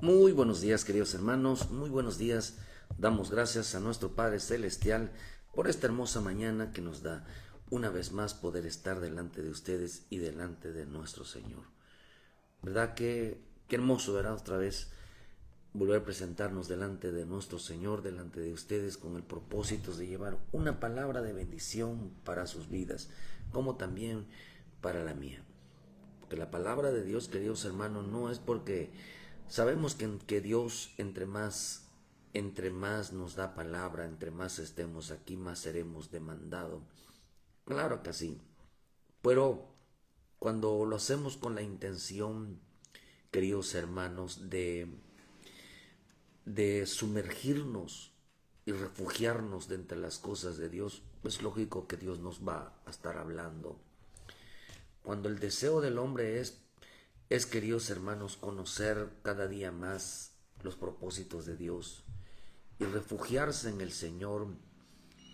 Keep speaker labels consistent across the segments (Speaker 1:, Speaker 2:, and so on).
Speaker 1: Muy buenos días, queridos hermanos, muy buenos días. Damos gracias a nuestro Padre Celestial por esta hermosa mañana que nos da una vez más poder estar delante de ustedes y delante de nuestro Señor. ¿Verdad que qué hermoso, verdad? Otra vez volver a presentarnos delante de nuestro Señor, delante de ustedes, con el propósito de llevar una palabra de bendición para sus vidas, como también para la mía. Porque la palabra de Dios, queridos hermanos, no es porque sabemos que Dios entre más nos da palabra, entre más estemos aquí, más seremos demandados. Claro que sí. Pero cuando lo hacemos con la intención, queridos hermanos, de sumergirnos y refugiarnos de entre las cosas de Dios, es lógico que Dios nos va a estar hablando. Cuando el deseo del hombre es, queridos hermanos, conocer cada día más los propósitos de Dios y refugiarse en el Señor,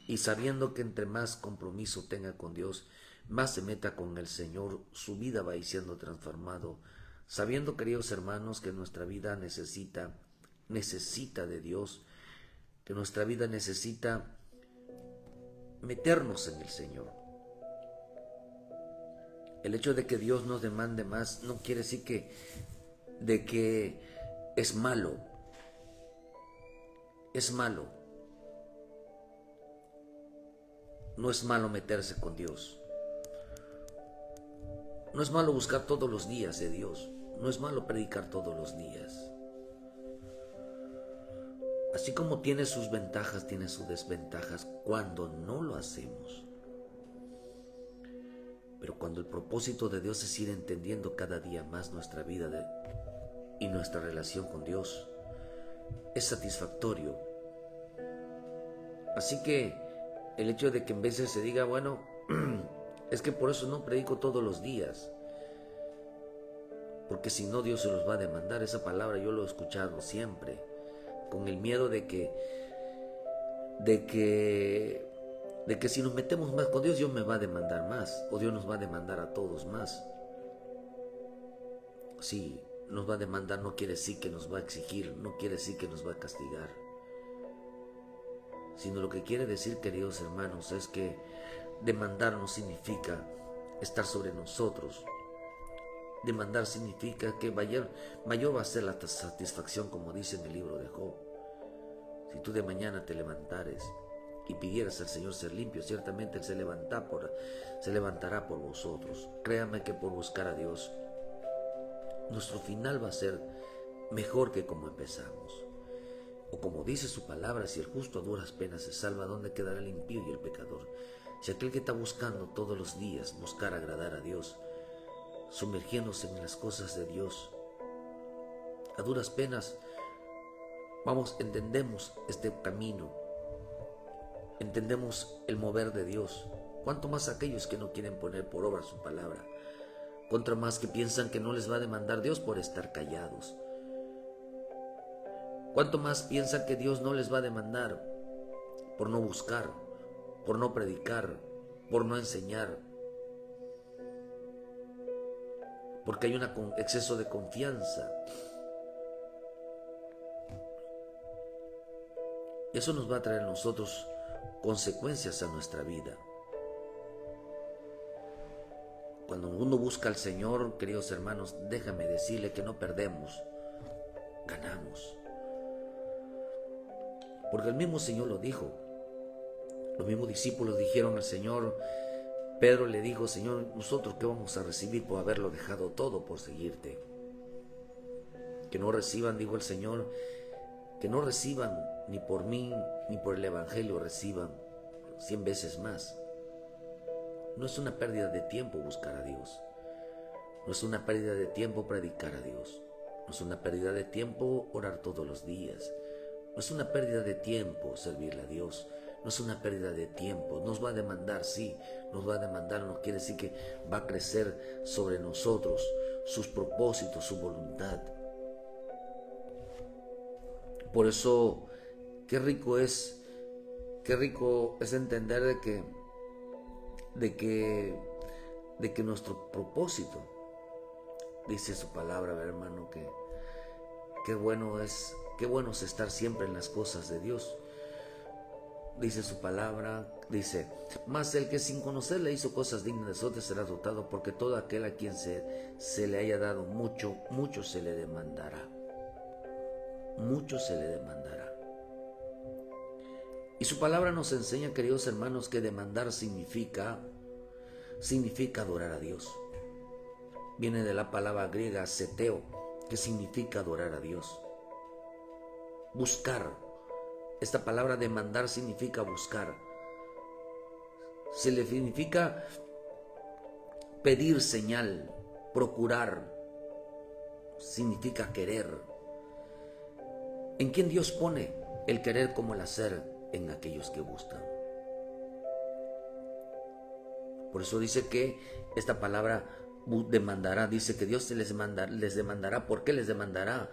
Speaker 1: y sabiendo que entre más compromiso tenga con Dios, más se meta con el Señor, su vida va a ir siendo transformado, sabiendo, queridos hermanos, que nuestra vida necesita de Dios, que nuestra vida necesita meternos en el Señor. El hecho de que Dios nos demande más no quiere decir de que es malo. Es malo. No es malo meterse con Dios. No es malo buscar todos los días de Dios. No es malo predicar todos los días. Así como tiene sus ventajas, tiene sus desventajas cuando no lo hacemos. Pero cuando el propósito de Dios es ir entendiendo cada día más nuestra vida y nuestra relación con Dios, es satisfactorio. Así que el hecho de que en veces se diga, bueno, es que por eso no predico todos los días, porque si no Dios se los va a demandar. Esa palabra yo lo he escuchado siempre, con el miedo de que, de que si nos metemos más con Dios, Dios me va a demandar más, o Dios nos va a demandar a todos más. Sí, nos va a demandar no quiere decir que nos va a exigir, no quiere decir que nos va a castigar, sino lo que quiere decir, queridos hermanos, es que demandar no significa estar sobre nosotros. Demandar significa que mayor va a ser la satisfacción, como dice en el libro de Job. Si tú de mañana te levantares y pidieras al Señor ser limpio, ciertamente Él se levantará por vosotros. Créame que por buscar a Dios, nuestro final va a ser mejor que como empezamos. O como dice su palabra, si el justo a duras penas se salva, ¿dónde quedará el impío y el pecador? Si aquel que está buscando todos los días buscar agradar a Dios, sumergiéndose en las cosas de Dios, a duras penas entendemos este camino, entendemos el mover de Dios. Cuanto más aquellos que no quieren poner por obra su palabra, contra más que piensan que no les va a demandar Dios por estar callados. Cuanto más piensan que Dios no les va a demandar por no buscar, por no predicar, por no enseñar, porque hay un exceso de confianza. Eso nos va a traer a nosotros consecuencias a nuestra vida. Cuando uno busca al Señor, queridos hermanos, déjame decirle que no perdemos, ganamos. Porque el mismo Señor lo dijo. Los mismos discípulos dijeron al Señor, Pedro le dijo, Señor, ¿nosotros qué vamos a recibir por haberlo dejado todo por seguirte? Que no reciban, dijo el Señor, que no reciban ni por mí ni por el Evangelio, reciban 100 veces más. No es una pérdida de tiempo buscar a Dios. No es una pérdida de tiempo predicar a Dios. No es una pérdida de tiempo orar todos los días. No es una pérdida de tiempo servirle a Dios. No es una pérdida de tiempo. Nos va a demandar, sí, nos va a demandar. No quiere decir que va a crecer sobre nosotros sus propósitos, su voluntad. Por eso, qué rico es entender de que nuestro propósito, dice su palabra, hermano, qué bueno es estar siempre en las cosas de Dios. Dice su palabra, dice, mas el que sin conocerle hizo cosas dignas de azote será dotado, porque todo aquel a quien se le haya dado mucho, mucho se le demandará. Mucho se le demandará. Y su palabra nos enseña, queridos hermanos, que demandar significa adorar a Dios. Viene de la palabra griega seteo, que significa adorar a Dios. Buscar. Esta palabra demandar significa buscar. Se le significa pedir señal, procurar. Significa querer. ¿En quién Dios pone el querer como el hacer? En aquellos que buscan. Por eso dice que esta palabra demandará, dice que Dios les demandará. ¿Por qué les demandará?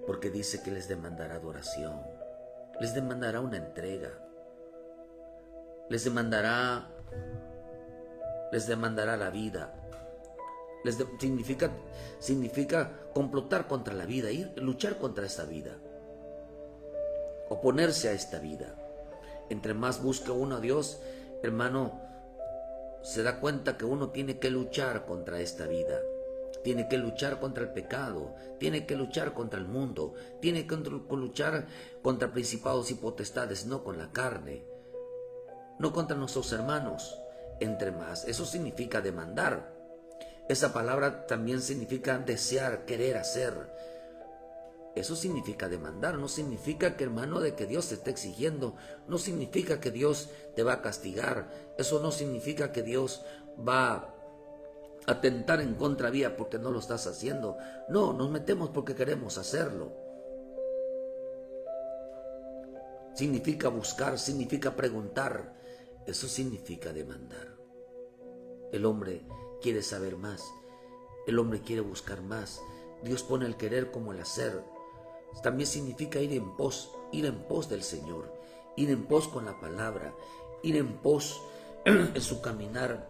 Speaker 1: Porque dice que les demandará adoración. Les demandará una entrega. Les demandará la vida. Significa complotar contra la vida, luchar contra esta vida, oponerse a esta vida. Entre más busca uno a Dios, hermano, se da cuenta que uno tiene que luchar contra esta vida. Tiene que luchar contra el pecado, tiene que luchar contra el mundo, tiene que luchar contra principados y potestades, no con la carne, no contra nuestros hermanos. Entre más, eso significa demandar. Esa palabra también significa desear, querer hacer. Eso significa demandar. No significa que, hermano, de que Dios te esté exigiendo, no significa que Dios te va a castigar, eso no significa que Dios va atentar en contra vía porque no lo estás haciendo. No, nos metemos porque queremos hacerlo. Significa buscar, significa preguntar. Eso significa demandar. El hombre quiere saber más. El hombre quiere buscar más. Dios pone el querer como el hacer. También significa ir en pos del Señor, ir en pos con la palabra, ir en pos en su caminar.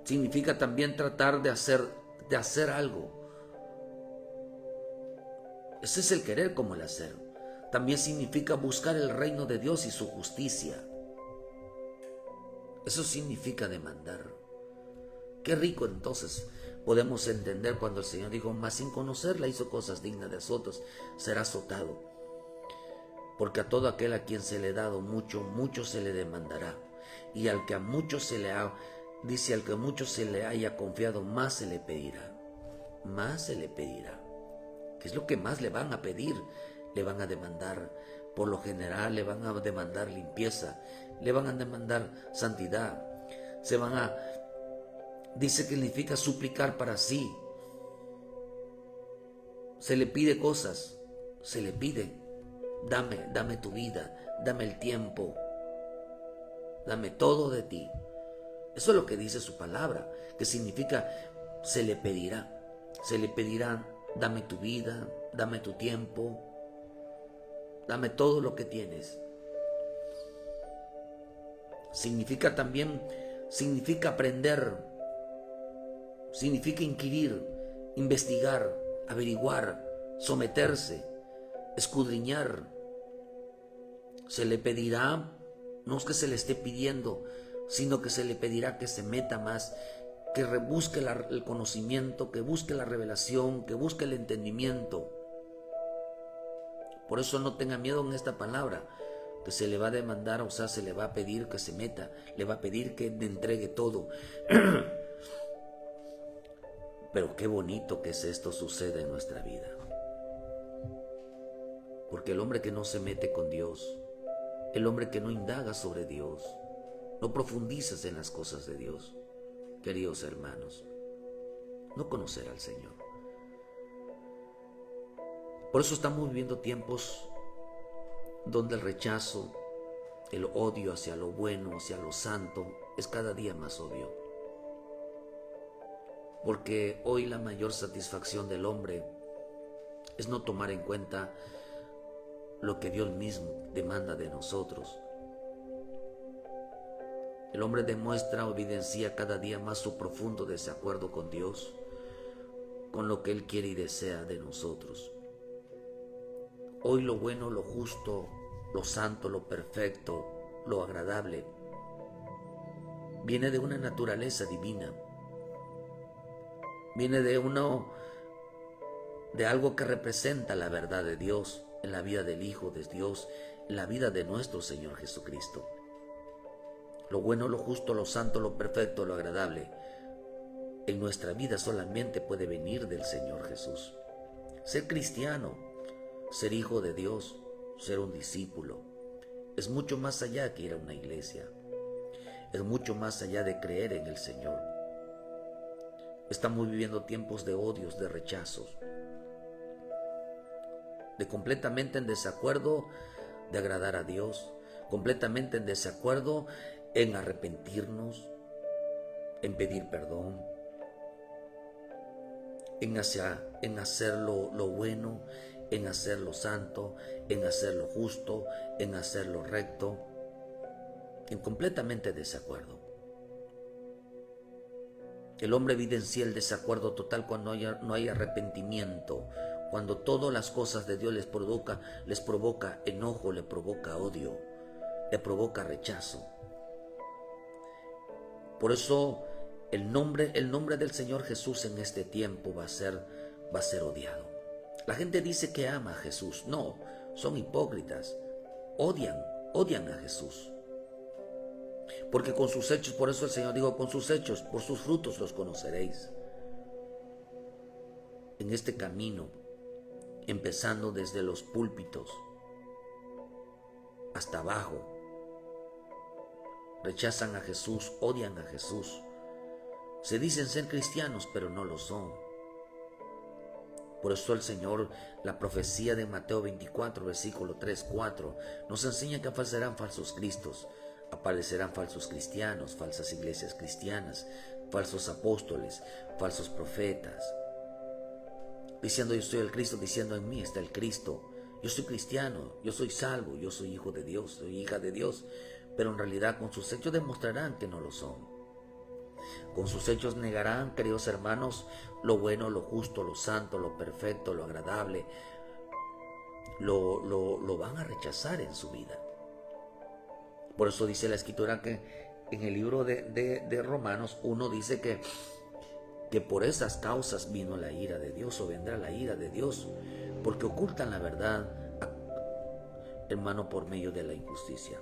Speaker 1: Significa también tratar de hacer algo. Ese es el querer como el hacer. También significa buscar el reino de Dios y su justicia. Eso significa demandar. Qué rico entonces podemos entender cuando el Señor dijo, mas sin conocerla hizo cosas dignas de azotes, será azotado. Porque a todo aquel a quien se le ha dado mucho, mucho se le demandará. Y al que a mucho se le ha, dice, al que mucho se le haya confiado, más se le pedirá. Más se le pedirá. ¿Qué es lo que más le van a pedir? Le van a demandar. Por lo general le van a demandar limpieza, le van a demandar santidad. Dice que significa suplicar para sí. Se le pide cosas, se le pide, dame tu vida, dame el tiempo, dame todo de ti. Eso es lo que dice su palabra, que significa se le pedirá, dame tu vida, dame tu tiempo, dame todo lo que tienes. Significa aprender. Significa inquirir, investigar, averiguar, someterse, escudriñar. Se le pedirá, no es que se le esté pidiendo, sino que se le pedirá que se meta más, que busque el conocimiento, que busque la revelación, que busque el entendimiento. Por eso no tenga miedo en esta palabra, que se le va a demandar, o sea, se le va a pedir que se meta, le va a pedir que le entregue todo. Pero qué bonito que esto suceda en nuestra vida. Porque el hombre que no se mete con Dios, el hombre que no indaga sobre Dios, no profundizas en las cosas de Dios, queridos hermanos, no conocerá al Señor. Por eso estamos viviendo tiempos donde el rechazo, el odio hacia lo bueno, hacia lo santo, es cada día más obvio. Porque hoy la mayor satisfacción del hombre es no tomar en cuenta lo que Dios mismo demanda de nosotros. El hombre demuestra o evidencia cada día más su profundo desacuerdo con Dios, con lo que Él quiere y desea de nosotros. Hoy lo bueno, lo justo, lo santo, lo perfecto, lo agradable, viene de una naturaleza divina. Viene de algo que representa la verdad de Dios en la vida del Hijo de Dios, en la vida de nuestro Señor Jesucristo. Lo bueno, lo justo, lo santo, lo perfecto, lo agradable, en nuestra vida solamente puede venir del Señor Jesús. Ser cristiano, ser hijo de Dios, ser un discípulo, es mucho más allá que ir a una iglesia. Es mucho más allá de creer en el Señor. Estamos viviendo tiempos de odios, de rechazos, de completamente en desacuerdo de agradar a Dios, completamente en desacuerdo en arrepentirnos, en pedir perdón, en hacer lo bueno, en hacer lo santo, en hacer lo justo, en hacer lo recto, en completamente desacuerdo. El hombre evidencia el desacuerdo total cuando no hay arrepentimiento, cuando todas las cosas de Dios les provoca enojo, le provoca odio, le provoca rechazo. Por eso el nombre del Señor Jesús en este tiempo va a ser odiado. La gente dice que ama a Jesús. No, son hipócritas. Odian a Jesús. Porque con sus hechos, por eso el Señor dijo, con sus hechos, por sus frutos los conoceréis. En este camino, empezando desde los púlpitos hasta abajo, rechazan a Jesús, odian a Jesús. Se dicen ser cristianos, pero no lo son. Por eso el Señor, la profecía de Mateo 24, versículo 3, 4, nos enseña que aparecerán falsos cristos, aparecerán falsos cristianos, falsas iglesias cristianas, falsos apóstoles, falsos profetas, diciendo yo soy el Cristo, diciendo en mí está el Cristo. Yo soy cristiano, yo soy salvo, yo soy hijo de Dios, soy hija de Dios, pero en realidad con sus hechos demostrarán que no lo son. Con sus hechos negarán, queridos hermanos, lo bueno, lo justo, lo santo, lo perfecto, lo agradable. Lo van a rechazar en su vida. Por eso dice la Escritura que en el libro de Romanos 1 dice que por esas causas vino la ira de Dios o vendrá la ira de Dios, porque ocultan la verdad, hermano, por medio de la injusticia.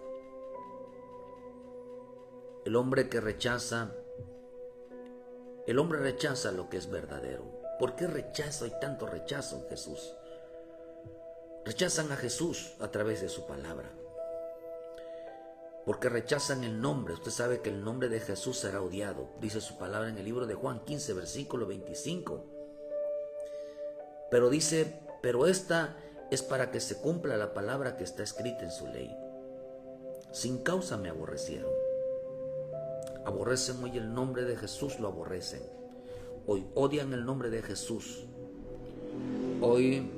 Speaker 1: El hombre rechaza lo que es verdadero. ¿Por qué rechazo? Hay tanto rechazo en Jesús. Rechazan a Jesús a través de su palabra. Porque rechazan el nombre. Usted sabe que el nombre de Jesús será odiado. Dice su palabra en el libro de Juan 15, versículo 25. Pero dice, pero esta es para que se cumpla la palabra que está escrita en su ley. Sin causa me aborrecieron. Aborrecen hoy el nombre de Jesús, lo aborrecen. Hoy odian el nombre de Jesús. Hoy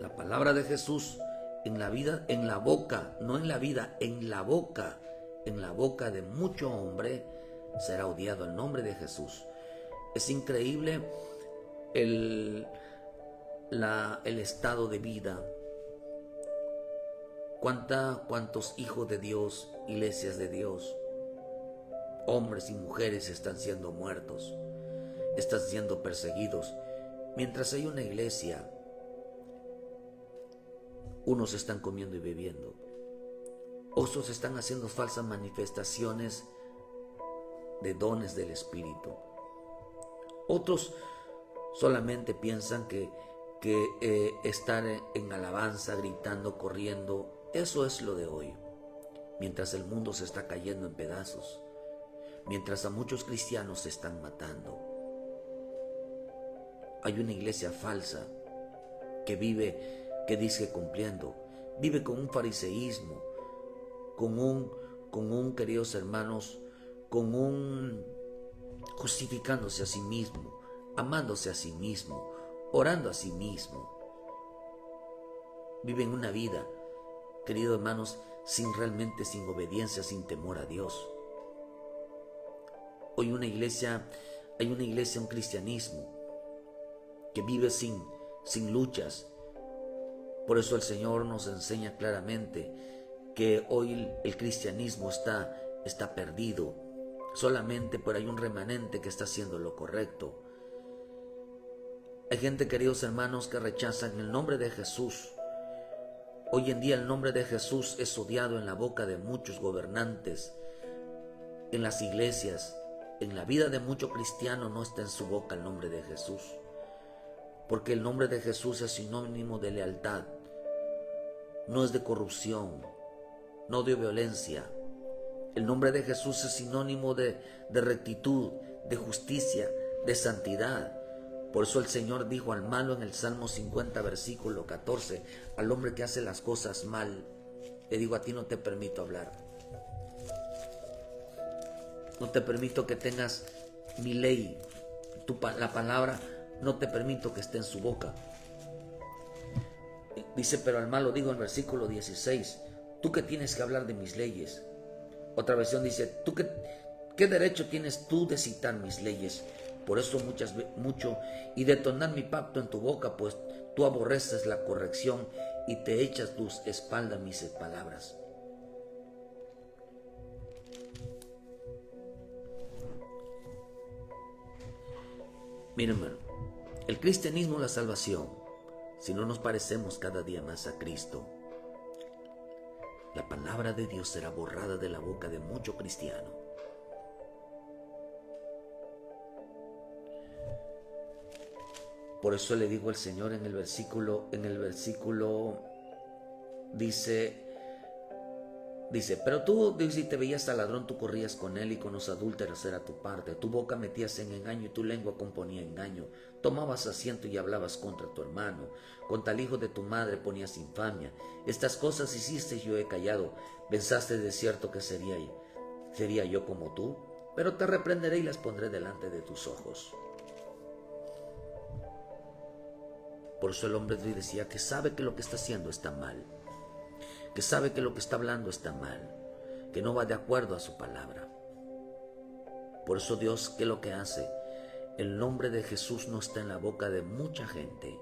Speaker 1: la palabra de Jesús en la vida, en la boca, no en la vida, en la boca de mucho hombre será odiado el nombre de Jesús. Es increíble el estado de vida. ¿Cuántos hijos de Dios, iglesias de Dios, hombres y mujeres están siendo muertos, están siendo perseguidos? Mientras hay una iglesia, unos están comiendo y bebiendo, otros están haciendo falsas manifestaciones de dones del Espíritu, otros solamente piensan que estar en alabanza, gritando, corriendo, eso es lo de hoy. Mientras el mundo se está cayendo en pedazos, mientras a muchos cristianos se están matando, hay una iglesia falsa que dice cumpliendo, vive con un fariseísmo, con un, queridos hermanos, justificándose a sí mismo, amándose a sí mismo, orando a sí mismo. Viven una vida, queridos hermanos, sin obediencia, sin temor a Dios. Hoy hay una iglesia, un cristianismo que vive sin luchas. Por eso el Señor nos enseña claramente que hoy el cristianismo está perdido. Solamente por hay un remanente que está haciendo lo correcto. Hay gente, queridos hermanos, que rechazan el nombre de Jesús. Hoy en día el nombre de Jesús es odiado en la boca de muchos gobernantes, en las iglesias, en la vida de muchos cristianos no está en su boca el nombre de Jesús. Porque el nombre de Jesús es sinónimo de lealtad, no es de corrupción, no de violencia. El nombre de Jesús es sinónimo de rectitud, de justicia, de santidad. Por eso el Señor dijo al malo en el Salmo 50, versículo 14, al hombre que hace las cosas mal, le digo, a ti no te permito hablar. No te permito que tengas mi ley, la palabra, no te permito que esté en su boca. Dice, pero al malo digo en el versículo 16, tú que tienes que hablar de mis leyes. Otra versión dice, ¿qué derecho tienes tú de citar mis leyes? Por eso mucho, y detonar mi pacto en tu boca, pues tú aborreces la corrección y te echas tus espaldas mis palabras. Miren, hermano, el cristianismo es la salvación. Si no nos parecemos cada día más a Cristo, la palabra de Dios será borrada de la boca de mucho cristiano. Por eso le digo al Señor en el versículo dice, pero tú, si te veías al ladrón, tú corrías con él y con los adúlteros era tu parte. Tu boca metías en engaño y tu lengua componía engaño. Tomabas asiento y hablabas contra tu hermano. Contra el hijo de tu madre ponías infamia. Estas cosas hiciste y yo he callado. Pensaste de cierto que sería yo como tú, pero te reprenderé y las pondré delante de tus ojos. Por eso el hombre de hoy decía que sabe que lo que está haciendo está mal, que sabe que lo que está hablando está mal, que no va de acuerdo a su palabra. Por eso Dios, ¿qué es lo que hace? El nombre de Jesús no está en la boca de mucha gente,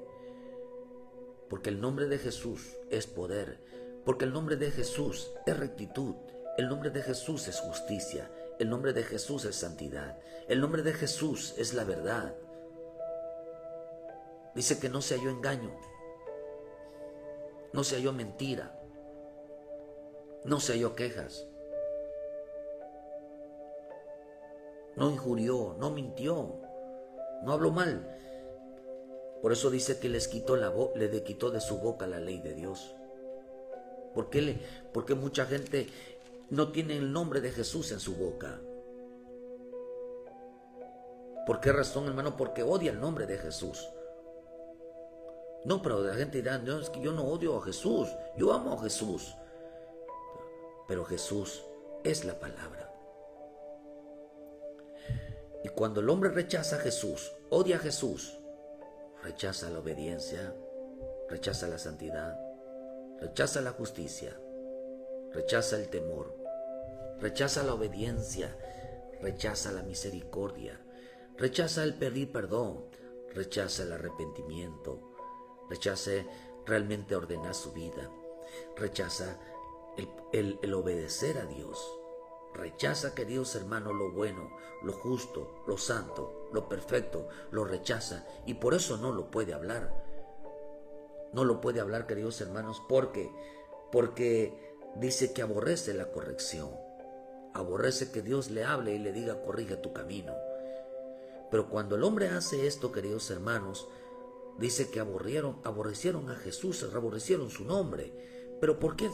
Speaker 1: porque el nombre de Jesús es poder, porque el nombre de Jesús es rectitud, el nombre de Jesús es justicia, el nombre de Jesús es santidad, el nombre de Jesús es la verdad. Dice que no se halló engaño, no se halló mentira, no se halló quejas, no injurió, no mintió, no habló mal. Por eso dice que le quitó de su boca la ley de Dios. Porque mucha gente no tiene el nombre de Jesús en su boca. ¿Por qué razón, hermano? Porque odia el nombre de Jesús. No, pero la gente dirá, no, es que yo no odio a Jesús, yo amo a Jesús. Pero Jesús es la palabra. Y cuando el hombre rechaza a Jesús, odia a Jesús, rechaza la obediencia, rechaza la santidad, rechaza la justicia, rechaza el temor, rechaza la obediencia, rechaza la misericordia, rechaza el pedir perdón, rechaza el arrepentimiento, rechaza realmente ordenar su vida, rechaza el obedecer a Dios, rechaza, queridos hermanos, lo bueno, lo justo, lo santo, lo perfecto, lo rechaza y por eso no lo puede hablar. No lo puede hablar, queridos hermanos, porque dice que aborrece la corrección, aborrece que Dios le hable y le diga corrige tu camino. Pero cuando el hombre hace esto, queridos hermanos, dice que aborrecieron a Jesús, aborrecieron su nombre. ¿Pero por qué?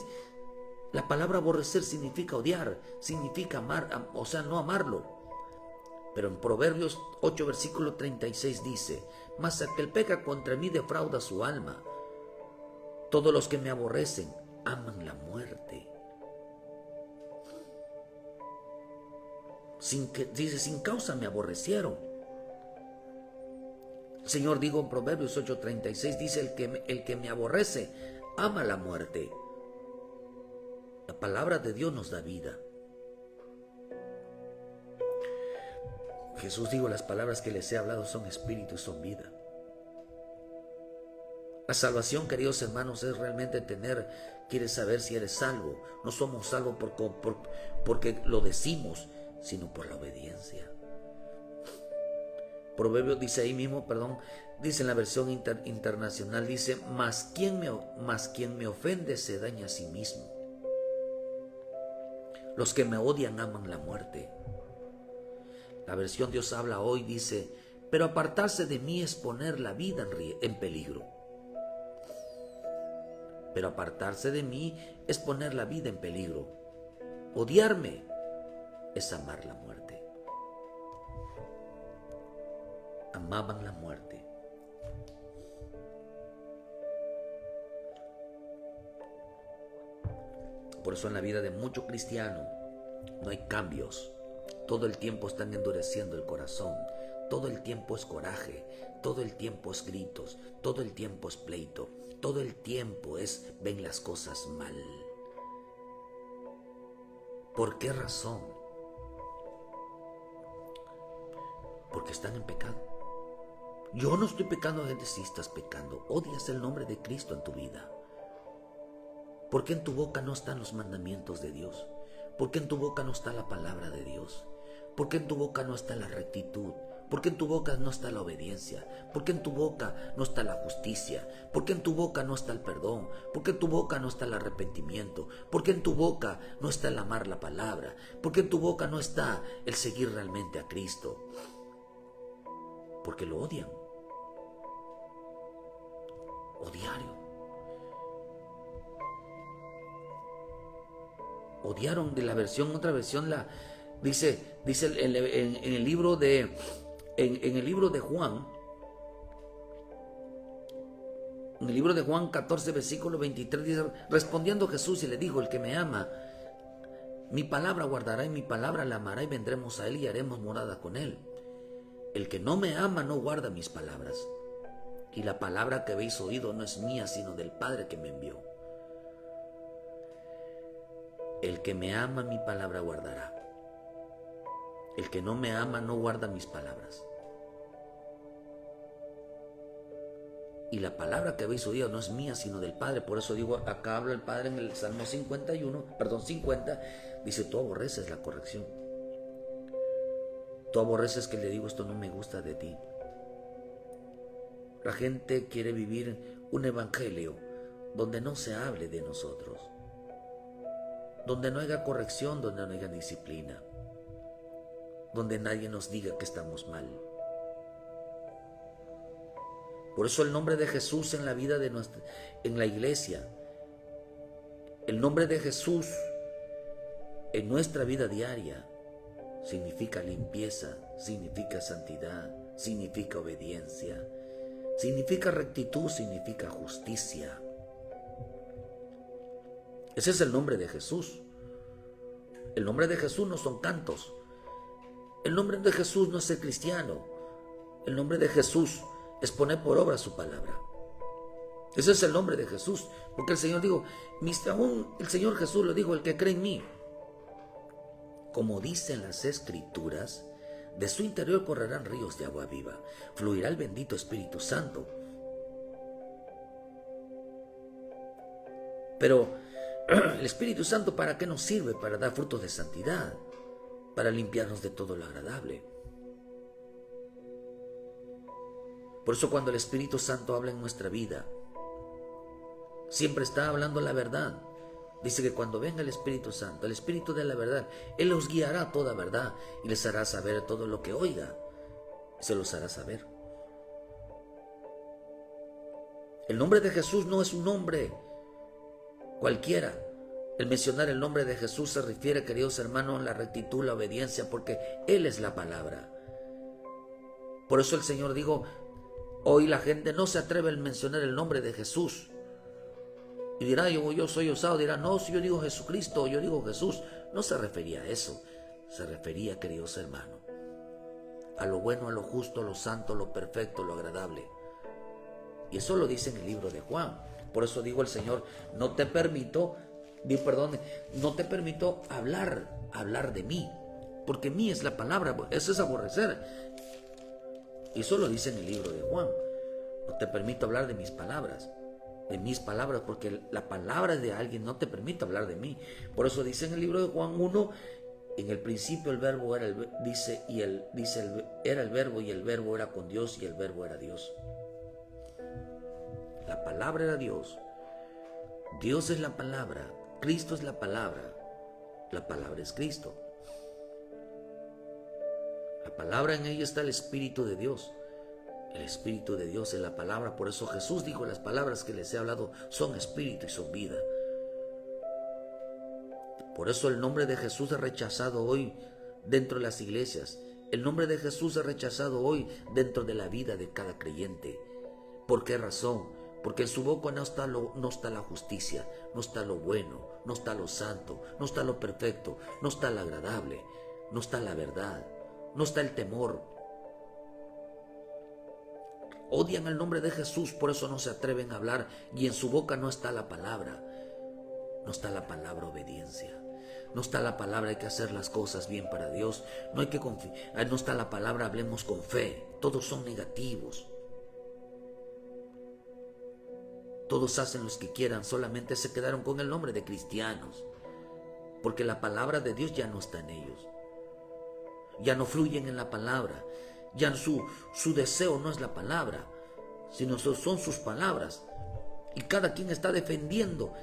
Speaker 1: La palabra aborrecer significa odiar, significa amar, o sea, no amarlo. Pero en Proverbios 8, versículo 36 dice, mas aquel peca contra mí defrauda su alma. Todos los que me aborrecen aman la muerte. Dice, sin causa me aborrecieron. El Señor dijo en Proverbios 8:36, dice, el que me aborrece ama la muerte. La palabra de Dios nos da vida. Jesús dijo, las palabras que les he hablado son espíritu y son vida. La salvación, queridos hermanos, es realmente quieres saber si eres salvo. No somos salvos porque lo decimos, sino por la obediencia. Proverbios dice ahí mismo, dice en la versión internacional, dice, mas quien me ofende se daña a sí mismo. Los que me odian aman la muerte. La versión Dios habla hoy dice, pero apartarse de mí es poner la vida en peligro. Pero apartarse de mí es poner la vida en peligro. Odiarme es amar la muerte. Amaban la muerte. Por eso en la vida de muchos cristianos no hay cambios. Todo el tiempo están endureciendo el corazón. Todo el tiempo es coraje. Todo el tiempo es gritos. Todo el tiempo es pleito. Todo el tiempo ven las cosas mal. ¿Por qué razón? Porque están en pecado. Yo no estoy pecando, gente, si estás pecando. Odias el nombre de Cristo en tu vida. ¿Por qué en tu boca no están los mandamientos de Dios? ¿Por qué en tu boca no está la palabra de Dios? ¿Por qué en tu boca no está la rectitud? ¿Por qué en tu boca no está la obediencia? ¿Por qué en tu boca no está la justicia? ¿Por qué en tu boca no está el perdón? ¿Por qué en tu boca no está el arrepentimiento? ¿Por qué en tu boca no está el amar la palabra? ¿Por qué en tu boca no está el seguir realmente a Cristo? Porque lo odian. Odiaron. Odiaron de la versión, otra versión dice en el libro de Juan, en el libro de Juan 14, versículo 23, dice, respondiendo Jesús y le dijo, el que me ama, mi palabra guardará y mi palabra la amará y vendremos a él y haremos morada con él. El que no me ama no guarda mis palabras. Y la palabra que habéis oído no es mía, sino del Padre que me envió. El que me ama mi palabra guardará. El que no me ama no guarda mis palabras. Y la palabra que habéis oído no es mía, sino del Padre. Por eso digo, acá habla el Padre en el Salmo 50, dice, tú aborreces la corrección. Tú aborreces que le digo, esto no me gusta de ti. La gente quiere vivir un evangelio donde no se hable de nosotros, donde no haya corrección, donde no haya disciplina, donde nadie nos diga que estamos mal. Por eso el nombre de Jesús en la vida en la iglesia, el nombre de Jesús en nuestra vida diaria significa limpieza, significa santidad, significa obediencia, significa rectitud, significa justicia. Ese es el nombre de Jesús. El nombre de Jesús no son cantos. El nombre de Jesús no es ser cristiano. El nombre de Jesús es poner por obra su palabra. Ese es el nombre de Jesús. Porque el Señor dijo, aún el Señor Jesús lo dijo, el que cree en mí. Como dicen las Escrituras, de su interior correrán ríos de agua viva. Fluirá el bendito Espíritu Santo. Pero el Espíritu Santo, ¿para qué nos sirve? Para dar frutos de santidad, para limpiarnos de todo lo agradable. Por eso cuando el Espíritu Santo habla en nuestra vida, siempre está hablando la verdad. Dice que cuando venga el Espíritu Santo, el Espíritu de la verdad, Él los guiará a toda verdad y les hará saber todo lo que oiga. Se los hará saber. El nombre de Jesús no es un nombre cualquiera. El mencionar el nombre de Jesús se refiere, queridos hermanos, a la rectitud, la obediencia, porque Él es la palabra. Por eso el Señor dijo, hoy la gente no se atreve a mencionar el nombre de Jesús. Y dirá, yo soy osado, dirá, no, si yo digo Jesucristo, yo digo Jesús. No se refería a eso. Se refería, queridos hermanos, a lo bueno, a lo justo, a lo santo, a lo perfecto, a lo agradable. Y eso lo dice en el libro de Juan. Por eso digo el Señor, no te permito hablar de mí, porque mí es la palabra, eso es aborrecer. Y eso lo dice en el libro de Juan. No te permito hablar de mis palabras. de mis palabras, porque la palabra de alguien no te permite hablar de mí. Por eso dice en el libro de Juan 1, en el principio el verbo era era el verbo, y el verbo era con Dios, y el verbo era Dios. La palabra era Dios. Dios es la palabra. Cristo es la palabra. La palabra es Cristo. La palabra, en ella está el Espíritu de Dios. El Espíritu de Dios es la palabra. Por eso Jesús dijo: las palabras que les he hablado son espíritu y son vida. Por eso el nombre de Jesús es rechazado hoy dentro de las iglesias. El nombre de Jesús es rechazado hoy dentro de la vida de cada creyente. ¿Por qué razón? Porque en su boca no está la justicia, no está lo bueno, no está lo santo, no está lo perfecto, no está lo agradable, no está la verdad, no está el temor. Odian el nombre de Jesús, por eso no se atreven a hablar, y en su boca no está la palabra. No está la palabra obediencia. No está la palabra hay que hacer las cosas bien para Dios. No hay que confiar. No está la palabra hablemos con fe. Todos son negativos. Todos hacen los que quieran, solamente se quedaron con el nombre de cristianos. Porque la palabra de Dios ya no está en ellos. Ya no fluyen en la palabra. Ya su deseo no es la palabra, sino son sus palabras. Y cada quien está defendiendo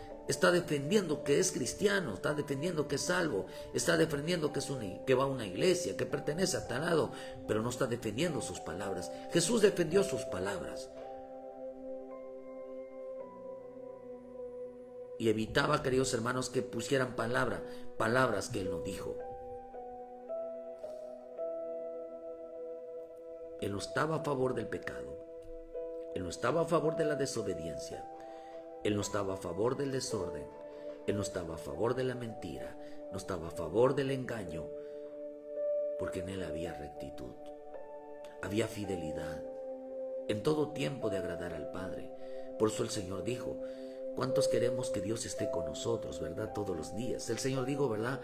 Speaker 1: que es cristiano, está defendiendo que es salvo, está defendiendo que va a una iglesia, que pertenece a tal lado, pero no está defendiendo sus palabras. Jesús defendió sus palabras. Y evitaba, queridos hermanos, que pusieran palabras que Él no dijo. Él no estaba a favor del pecado. Él no estaba a favor de la desobediencia. Él no estaba a favor del desorden. Él no estaba a favor de la mentira. No estaba a favor del engaño. Porque en Él había rectitud. Había fidelidad. En todo tiempo de agradar al Padre. Por eso el Señor dijo: ¿cuántos queremos que Dios esté con nosotros, verdad? Todos los días. El Señor dijo, ¿verdad?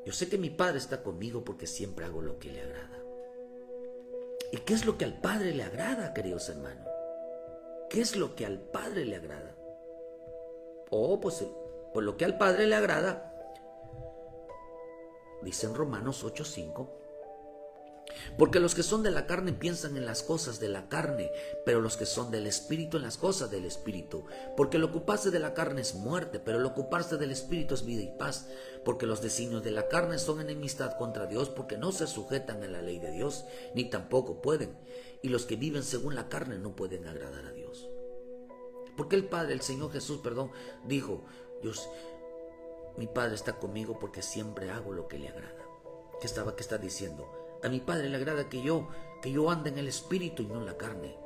Speaker 1: Yo sé que mi Padre está conmigo porque siempre hago lo que le agrada. ¿Y qué es lo que al Padre le agrada, queridos hermanos? ¿Qué es lo que al Padre le agrada? Pues lo que al Padre le agrada, dice en Romanos 8:5, porque los que son de la carne piensan en las cosas de la carne, pero los que son del Espíritu en las cosas del Espíritu. Porque el ocuparse de la carne es muerte, pero el ocuparse del Espíritu es vida y paz. Porque los designios de la carne son enemistad contra Dios, porque no se sujetan a la ley de Dios, ni tampoco pueden. Y los que viven según la carne no pueden agradar a Dios. Porque el Señor Jesús, dijo: mi Padre está conmigo porque siempre hago lo que le agrada. ¿Qué está diciendo? A mi Padre le agrada que yo ande en el Espíritu y no en la carne.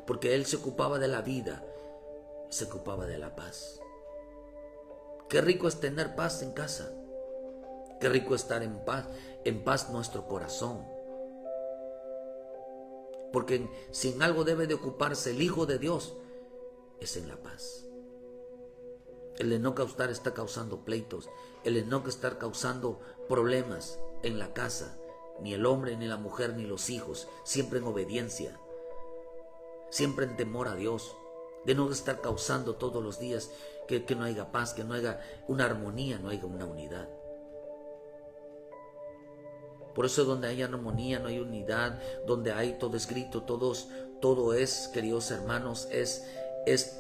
Speaker 1: Porque Él se ocupaba de la vida, se ocupaba de la paz. Qué rico es tener paz en casa. Qué rico estar en paz nuestro corazón. Porque si en algo debe de ocuparse el Hijo de Dios, es en la paz. El enojo está causando pleitos. El enojo está causando problemas en la casa. Ni el hombre, ni la mujer, ni los hijos. Siempre en obediencia. Siempre en temor a Dios. De no estar causando todos los días que no haya paz, que no haya una armonía, no haya una unidad. Por eso donde hay armonía, no hay unidad. Donde hay todo escrito, todo es, queridos hermanos, es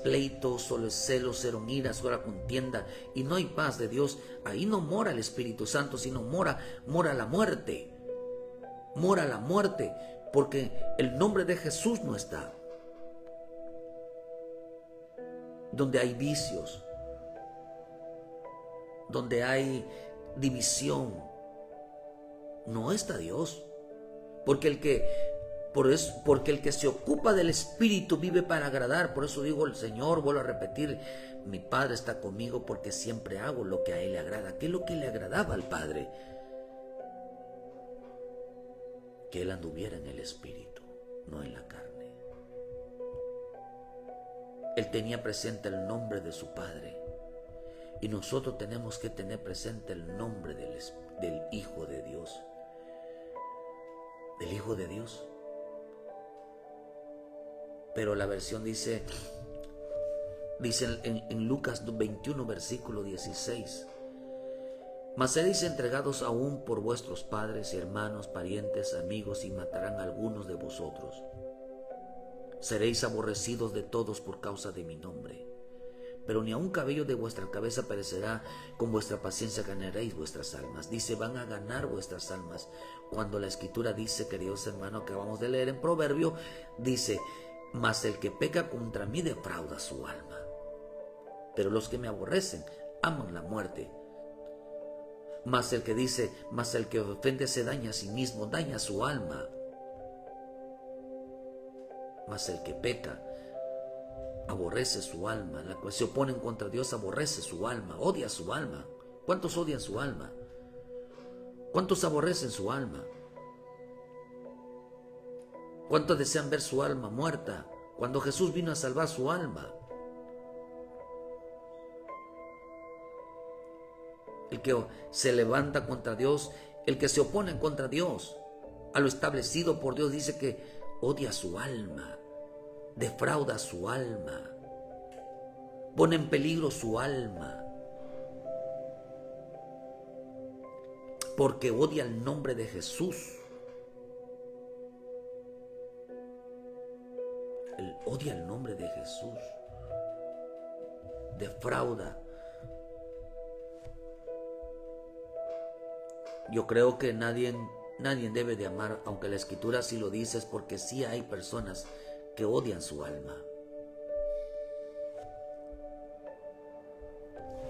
Speaker 1: pleito, solo es celo, cero ira, sola contienda, y no hay paz de Dios. Ahí no mora el Espíritu Santo, sino mora la muerte. Mora la muerte, porque el nombre de Jesús no está. Donde hay vicios, donde hay división, no está Dios. Porque el que se ocupa del Espíritu vive para agradar. Por eso digo el Señor, vuelvo a repetir: mi Padre está conmigo porque siempre hago lo que a Él le agrada. ¿Qué es lo que le agradaba al Padre? Que Él anduviera en el Espíritu, no en la carne. Él tenía presente el nombre de su Padre. Y nosotros tenemos que tener presente el nombre del Hijo de Dios. Del Hijo de Dios. pero la versión dice en Lucas 21, versículo 16: mas seréis entregados aún por vuestros padres y hermanos, parientes, amigos, y matarán a algunos de vosotros. Seréis aborrecidos de todos por causa de mi nombre. Pero ni a un cabello de vuestra cabeza perecerá, con vuestra paciencia ganaréis vuestras almas. Dice, van a ganar vuestras almas. Cuando la Escritura dice, queridos hermanos, que acabamos de leer en Proverbio, dice, mas el que peca contra mí defrauda su alma. Pero los que me aborrecen aman la muerte. Mas el que dice, mas el que ofende se daña a sí mismo, daña su alma. Mas el que peca aborrece su alma. La que se oponen contra Dios aborrece su alma, odia su alma. ¿Cuántos odian su alma? ¿Cuántos aborrecen su alma? ¿Cuántos desean ver su alma muerta cuando Jesús vino a salvar su alma? El que se levanta contra Dios, el que se opone contra Dios, a lo establecido por Dios, dice que odia su alma, defrauda su alma, pone en peligro su alma, porque odia el nombre de Jesús. Él odia el nombre de Jesús, defrauda. Yo creo que nadie debe de amar, aunque la Escritura sí lo dice, porque sí hay personas que odian su alma.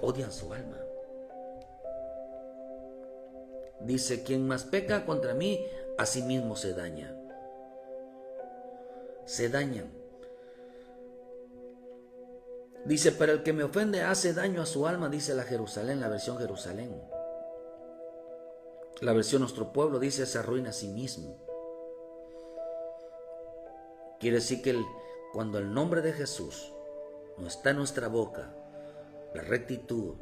Speaker 1: Odian su alma. Dice, quien más peca contra mí, a sí mismo se daña. Se dañan. Dice, pero el que me ofende hace daño a su alma, dice la Jerusalén, la versión Jerusalén. La versión Nuestro Pueblo dice, se arruina a sí mismo. Quiere decir que cuando el nombre de Jesús no está en nuestra boca, la rectitud,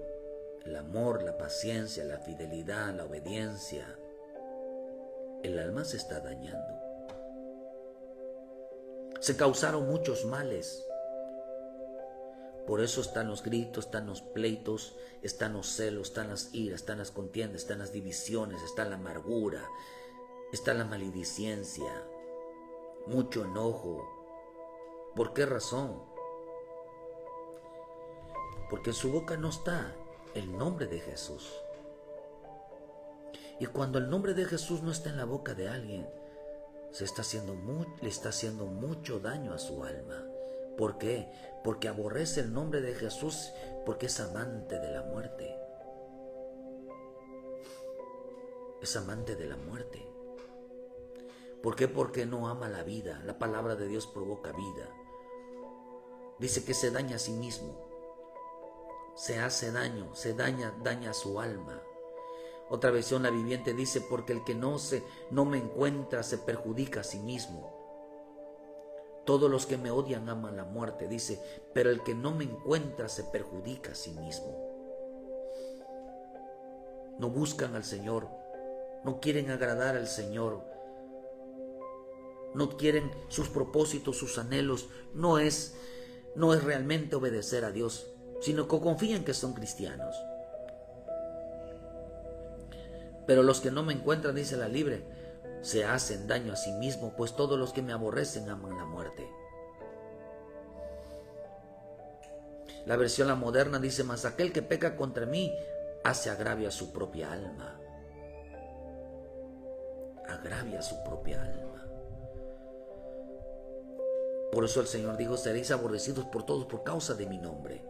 Speaker 1: el amor, la paciencia, la fidelidad, la obediencia, el alma se está dañando. Se causaron muchos males. Por eso están los gritos, están los pleitos, están los celos, están las iras, están las contiendas, están las divisiones, está la amargura, está la maledicencia, mucho enojo. ¿Por qué razón? Porque en su boca no está el nombre de Jesús. Y cuando el nombre de Jesús no está en la boca de alguien, le está haciendo mucho daño a su alma. ¿Por qué? Porque aborrece el nombre de Jesús, porque es amante de la muerte. Es amante de la muerte. ¿Por qué? Porque no ama la vida. La palabra de Dios provoca vida. Dice que se daña a sí mismo. Se hace daño, daña a su alma. Otra versión, la viviente, dice, porque el que no me encuentra se perjudica a sí mismo. Todos los que me odian aman la muerte, dice, pero el que no me encuentra se perjudica a sí mismo. No buscan al Señor, no quieren agradar al Señor, no quieren sus propósitos, sus anhelos, no es realmente obedecer a Dios, sino que confían que son cristianos. Pero los que no me encuentran, dice la libre, se hacen daño a sí mismo, pues todos los que me aborrecen aman la muerte. La versión La Moderna dice, mas aquel que peca contra mí hace agravio a su propia alma. Agravia a su propia alma. Por eso el Señor dijo, seréis aborrecidos por todos por causa de mi nombre.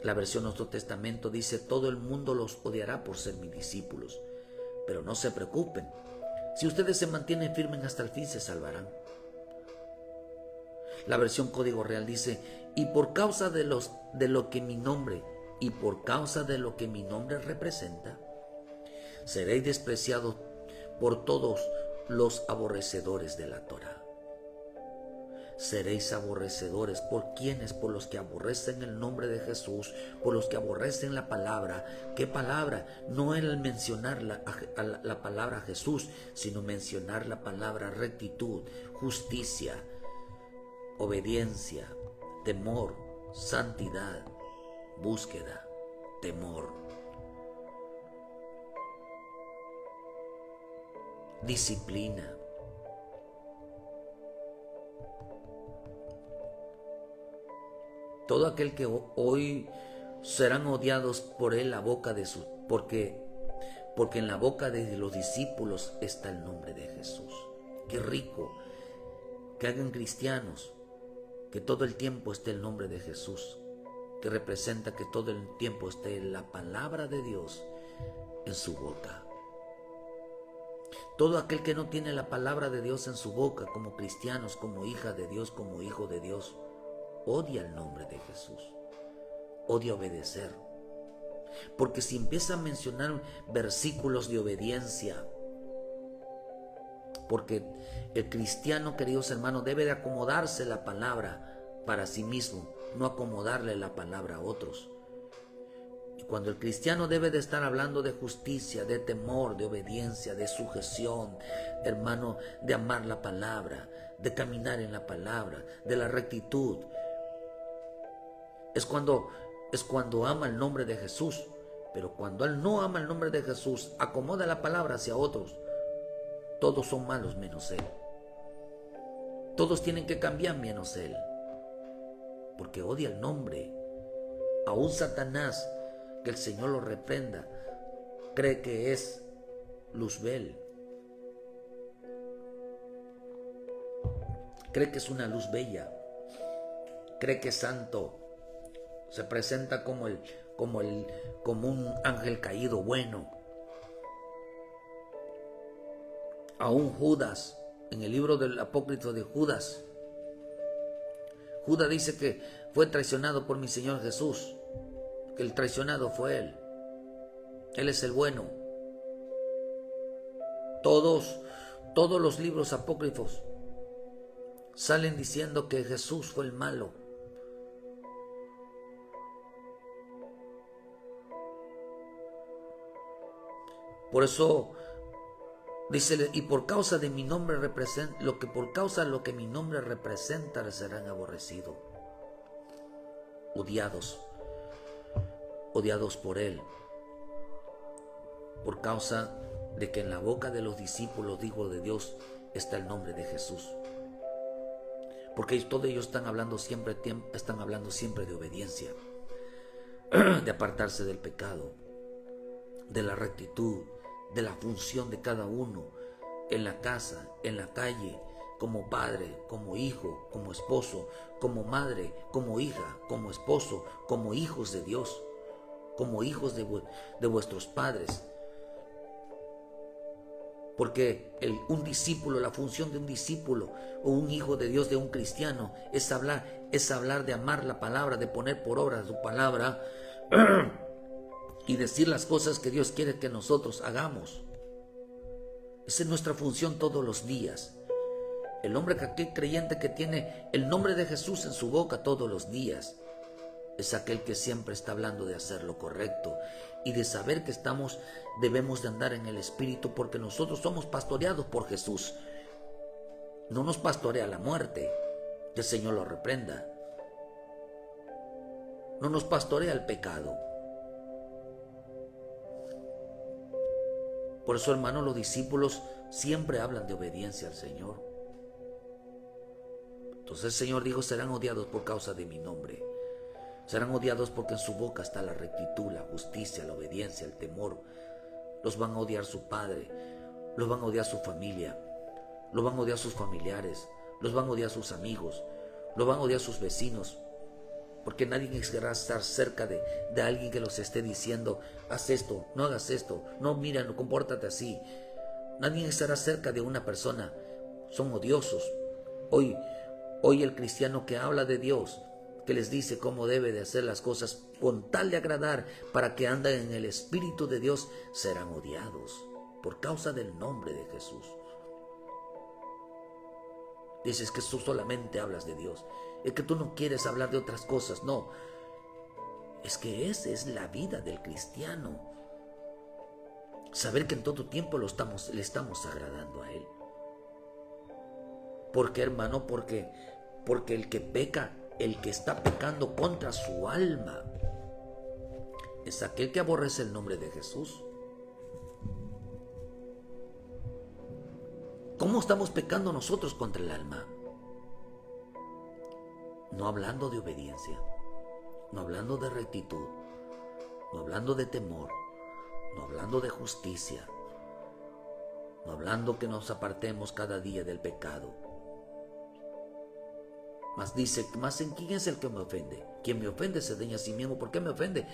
Speaker 1: La versión Nuestro Testamento dice, todo el mundo los odiará por ser mis discípulos. Pero no se preocupen. Si ustedes se mantienen firmes hasta el fin, se salvarán. La versión Código Real dice, y por causa de lo que mi nombre representa, seréis despreciados por todos los aborrecedores de la Torá. Seréis aborrecedores. ¿Por quiénes? Por los que aborrecen el nombre de Jesús, por los que aborrecen la palabra. ¿Qué palabra? No el mencionar la palabra Jesús, sino mencionar la palabra rectitud, justicia, obediencia, temor, santidad, búsqueda, temor, disciplina. Todo aquel que hoy serán odiados por él la boca de su, porque en la boca de los discípulos está el nombre de Jesús. Qué rico que hagan cristianos que todo el tiempo esté el nombre de Jesús, que representa que todo el tiempo esté la palabra de Dios en su boca. Todo aquel que no tiene la palabra de Dios en su boca, como cristianos, como hija de Dios, como hijo de Dios, odia el nombre de Jesús, odia obedecer. Porque si empieza a mencionar versículos de obediencia, porque el cristiano, queridos hermanos, debe de acomodarse la palabra para sí mismo, no acomodarle la palabra a otros. Y cuando el cristiano debe de estar hablando de justicia, de temor, de obediencia, de sujeción, hermano, de amar la palabra, de caminar en la palabra, de la rectitud, es cuando ama el nombre de Jesús. Pero cuando él no ama el nombre de Jesús, acomoda la palabra hacia otros, todos son malos menos él. Todos tienen que cambiar menos él, porque odia el nombre. Aún Satanás, que el Señor lo reprenda, cree que es Luzbel, cree que es una luz bella, cree que es santo, se presenta como un ángel caído bueno. Aún Judas, en el libro del apócrifo de Judas, Judas dice que fue traicionado por mi Señor Jesús, que el traicionado fue él. Él es el bueno. Todos los libros apócrifos salen diciendo que Jesús fue el malo. Por eso dice, y por causa de mi nombre por causa de lo que mi nombre representa serán aborrecidos, odiados por él, por causa de que en la boca de los discípulos, digo, de Dios, está el nombre de Jesús. Porque todos ellos están hablando siempre de obediencia, de apartarse del pecado, de la rectitud, de la función de cada uno en la casa, en la calle, como padre, como hijo, como esposo, como madre, como hija, como esposo, como hijos de Dios, como hijos de vuestros padres. Porque un discípulo, la función de un discípulo o un hijo de Dios, de un cristiano, es hablar de amar la palabra, de poner por obra su palabra y decir las cosas que Dios quiere que nosotros hagamos. Esa es nuestra función todos los días. El hombre creyente que tiene el nombre de Jesús en su boca todos los días es aquel que siempre está hablando de hacer lo correcto y de saber que debemos de andar en el Espíritu, porque nosotros somos pastoreados por Jesús. No nos pastorea la muerte, que el Señor lo reprenda. No nos pastorea el pecado. Por eso, hermanos, los discípulos siempre hablan de obediencia al Señor. Entonces el Señor dijo, serán odiados por causa de mi nombre. Serán odiados porque en su boca está la rectitud, la justicia, la obediencia, el temor. Los van a odiar su padre, los van a odiar su familia, los van a odiar sus familiares, los van a odiar sus amigos, los van a odiar sus vecinos. Porque nadie querrá estar cerca de alguien que los esté diciendo, haz esto, no hagas esto, no, mira, no, compórtate así. Nadie estará cerca de una persona. Son odiosos. Hoy el cristiano que habla de Dios, que les dice cómo debe de hacer las cosas con tal de agradar para que anden en el Espíritu de Dios, serán odiados por causa del nombre de Jesús. Dices que tú solamente hablas de Dios, es que tú no quieres hablar de otras cosas. No, es que esa es la vida del cristiano. Saber que en todo tiempo le estamos agradando a Él. ¿Por qué, hermano? Porque Porque el que peca, el que está pecando contra su alma, es aquel que aborrece el nombre de Jesús. ¿Cómo estamos pecando nosotros contra el alma? No hablando de obediencia, no hablando de rectitud, no hablando de temor, no hablando de justicia, no hablando que nos apartemos cada día del pecado. Mas dice, ¿más en quién es el que me ofende? Quien me ofende se daña a sí mismo. ¿Por qué me ofende?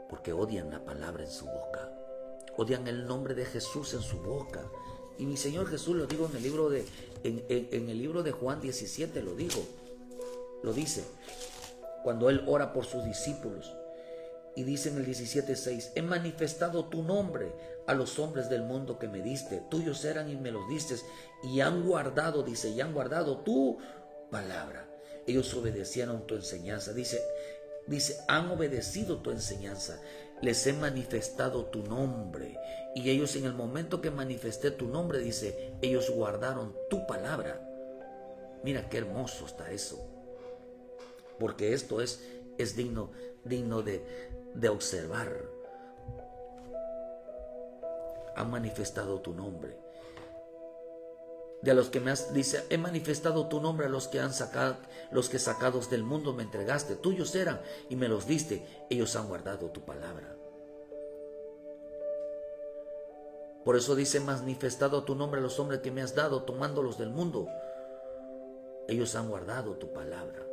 Speaker 1: Porque odian la palabra en su boca, odian el nombre de Jesús en su boca. Y mi Señor Jesús lo digo en el libro de Juan 17, lo dice, cuando Él ora por sus discípulos. Y dice en el 17:6, he manifestado tu nombre a los hombres del mundo que me diste, tuyos eran y me los diste, y han guardado, dice, y han guardado tu palabra. Ellos obedecieron tu enseñanza, dice, han obedecido tu enseñanza, les he manifestado tu nombre. Y ellos, en el momento que manifesté tu nombre, dice, ellos guardaron tu palabra. Mira qué hermoso está eso, porque esto es digno de observar. Han manifestado tu nombre. De a los que me has, dice, he manifestado tu nombre a los que sacados del mundo me entregaste, tuyos eran y me los diste, ellos han guardado tu palabra. Por eso dice, manifestado tu nombre a los hombres que me has dado, tomándolos del mundo, ellos han guardado tu palabra.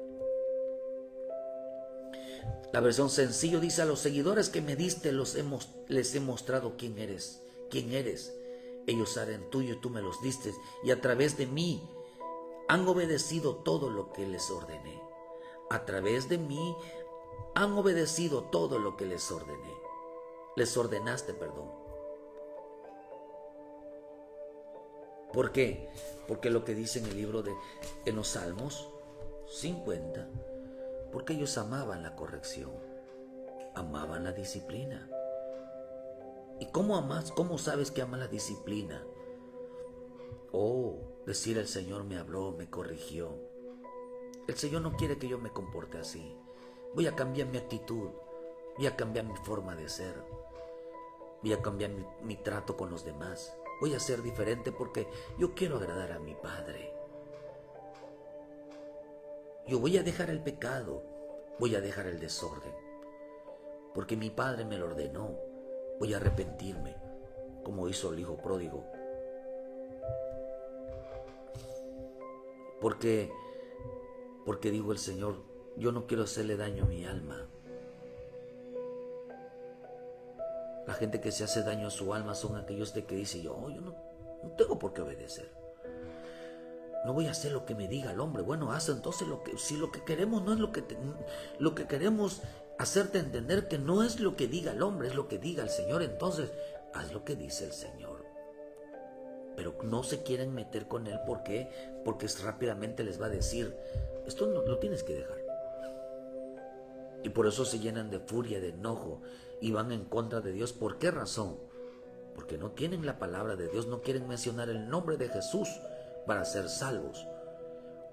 Speaker 1: La versión sencillo dice, a los seguidores que me diste les he mostrado quién eres. Ellos eran tuyos y tú me los diste, y a través de mí han obedecido todo lo que les ordené. A través de mí han obedecido todo lo que les ordené. Les ordenaste, perdón. ¿Por qué? Porque lo que dice en el libro en los Salmos 50, porque ellos amaban la corrección, amaban la disciplina. ¿Y cómo amas? ¿Cómo sabes que amas la disciplina? Decir el Señor me habló, me corrigió. El Señor no quiere que yo me comporte así. Voy a cambiar mi actitud, voy a cambiar mi forma de ser, voy a cambiar mi trato con los demás. Voy a ser diferente porque yo quiero agradar a mi Padre. Yo voy a dejar el pecado, voy a dejar el desorden, porque mi Padre me lo ordenó. Voy a arrepentirme, como hizo el hijo pródigo. Porque dijo el Señor, yo no quiero hacerle daño a mi alma. La gente que se hace daño a su alma son aquellos de que dice, yo no tengo por qué obedecer. No voy a hacer lo que me diga el hombre. Bueno, haz entonces si lo que queremos no es lo que queremos hacerte entender que no es lo que diga el hombre, es lo que diga el Señor. Entonces, haz lo que dice el Señor. Pero no se quieren meter con Él. ¿Por qué? Porque rápidamente les va a decir, esto no lo tienes que dejar. Y por eso se llenan de furia, de enojo y van en contra de Dios. ¿Por qué razón? Porque no tienen la palabra de Dios, no quieren mencionar el nombre de Jesús para ser salvos.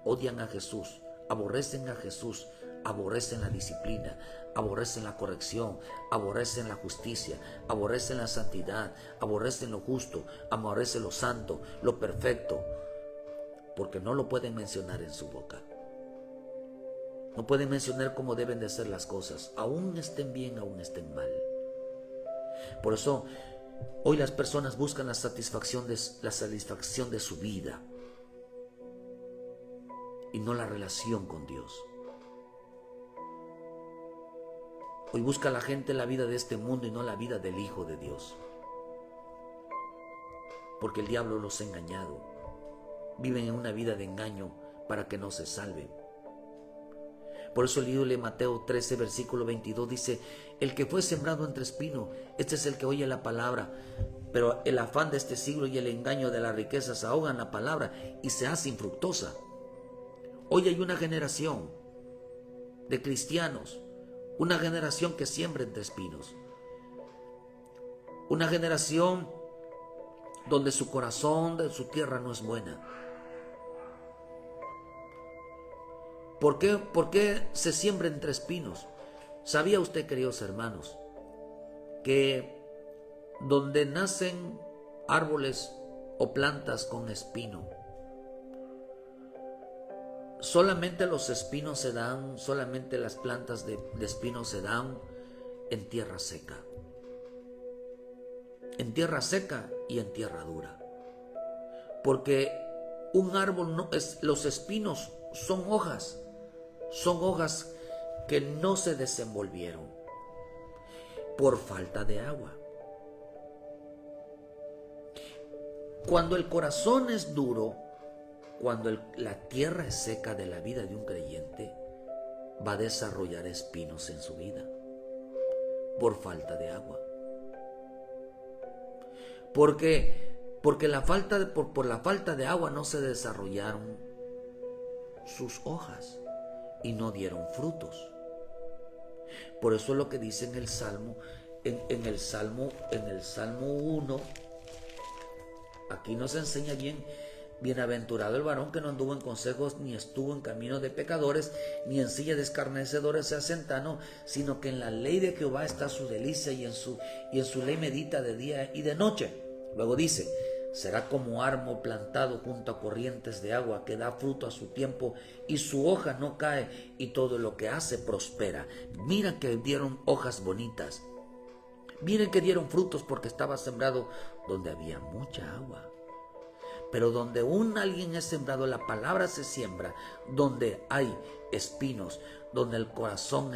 Speaker 1: Odian a Jesús, aborrecen a Jesús, aborrecen la disciplina, aborrecen la corrección, aborrecen la justicia, aborrecen la santidad, aborrecen lo justo, aborrecen lo santo, lo perfecto, porque no lo pueden mencionar en su boca. No pueden mencionar cómo deben de ser las cosas, aún estén bien, aún estén mal. Por eso hoy las personas buscan la satisfacción de su vida y no la relación con Dios. Hoy busca la gente la vida de este mundo y no la vida del Hijo de Dios. Porque el diablo los ha engañado. Viven en una vida de engaño para que no se salven. Por eso el libro de Mateo 13, versículo 22 dice, el que fue sembrado entre espinos, este es el que oye la palabra, pero el afán de este siglo y el engaño de las riquezas ahogan la palabra y se hace infructuosa. Hoy hay una generación de cristianos, una generación que siembra entre espinos, una generación donde su corazón, de su tierra no es buena. por qué se siembra entre espinos? ¿Sabía usted, queridos hermanos, que donde nacen árboles o plantas con espino, solamente los espinos se dan, solamente las plantas de espinos se dan en tierra seca? En tierra seca y en tierra dura. Porque un árbol no es, los espinos son hojas que no se desenvolvieron por falta de agua. Cuando el corazón es duro, cuando la tierra es seca de la vida de un creyente, va a desarrollar espinos en su vida por falta de agua. Porque por la falta de agua no se desarrollaron sus hojas y no dieron frutos. Por eso es lo que dice en el Salmo, en el Salmo 1, aquí nos enseña bienaventurado el varón que no anduvo en consejos, ni estuvo en camino de pecadores, ni en silla de escarnecedores se asenta, sino que en la ley de Jehová está su delicia, y en su ley medita de día y de noche. Luego dice, será como árbol plantado junto a corrientes de agua, que da fruto a su tiempo, y su hoja no cae, y todo lo que hace prospera. Mira que dieron hojas bonitas. Miren que dieron frutos porque estaba sembrado donde había mucha agua. Pero donde alguien es sembrado, la palabra se siembra, donde hay espinos, donde el corazón